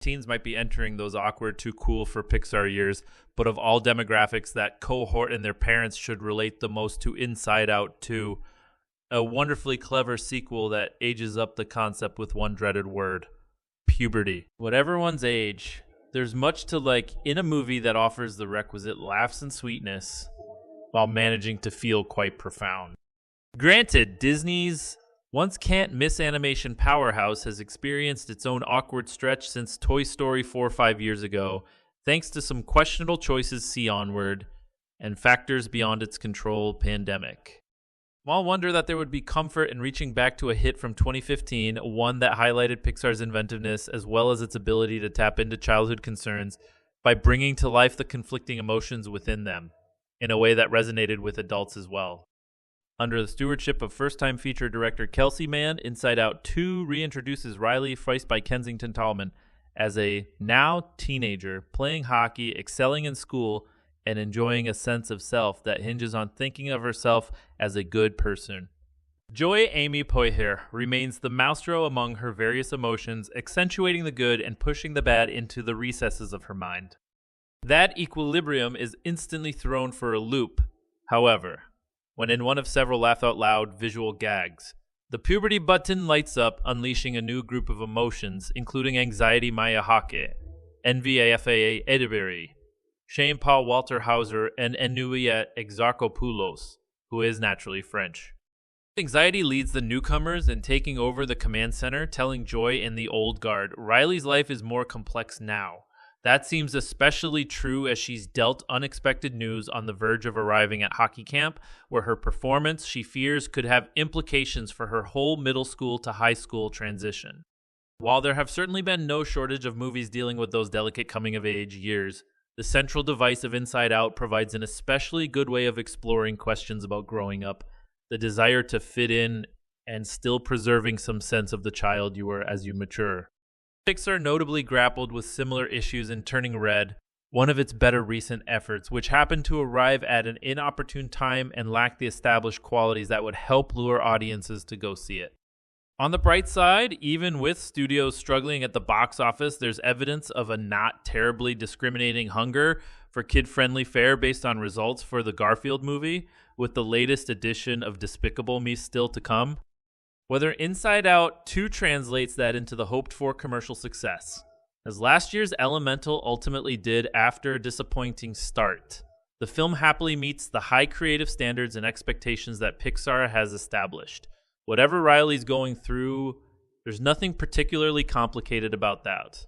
Teens might be entering those awkward, too cool for Pixar years, but of all demographics, that cohort and their parents should relate the most to Inside Out 2, a wonderfully clever sequel that ages up the concept with one dreaded word: puberty. Whatever one's age, there's much to like in a movie that offers the requisite laughs and sweetness while managing to feel quite profound. Granted, Disney's once can't-miss animation powerhouse has experienced its own awkward stretch since Toy Story 4 or 5 years ago, thanks to some questionable choices see onward and factors beyond its control pandemic. Small wonder that there would be comfort in reaching back to a hit from 2015, one that highlighted Pixar's inventiveness as well as its ability to tap into childhood concerns by bringing to life the conflicting emotions within them in a way that resonated with adults as well. Under the stewardship of first-time feature director Kelsey Mann, Inside Out 2 reintroduces Riley, voiced by Kensington Tallman, as a now teenager playing hockey, excelling in school, and enjoying a sense of self that hinges on thinking of herself as a good person. Joy Amy Poirier remains the maestro among her various emotions, accentuating the good and pushing the bad into the recesses of her mind. That equilibrium is instantly thrown for a loop, however, when in one of several laugh-out-loud visual gags. The puberty button lights up, unleashing a new group of emotions, including anxiety Maya Hake, envy Afa Edibiri, shame Paul Walter Hauser, and Ennui Exarchopoulos, who is naturally French. Anxiety leads the newcomers in taking over the command center, telling Joy and the old guard, Riley's life is more complex now. That seems especially true as she's dealt unexpected news on the verge of arriving at hockey camp, where her performance, she fears, could have implications for her whole middle school to high school transition. While there have certainly been no shortage of movies dealing with those delicate coming-of-age years, the central device of Inside Out provides an especially good way of exploring questions about growing up, the desire to fit in, and still preserving some sense of the child you were as you mature. Pixar notably grappled with similar issues in Turning Red, one of its better recent efforts, which happened to arrive at an inopportune time and lack the established qualities that would help lure audiences to go see it. On the bright side, even with studios struggling at the box office, there's evidence of a not terribly discriminating hunger for kid-friendly fare based on results for the Garfield movie, with the latest edition of Despicable Me still to come. Whether Inside Out 2 translates that into the hoped-for commercial success, as last year's Elemental ultimately did after a disappointing start. The film happily meets the high creative standards and expectations that Pixar has established. Whatever Riley's going through, there's nothing particularly complicated about that.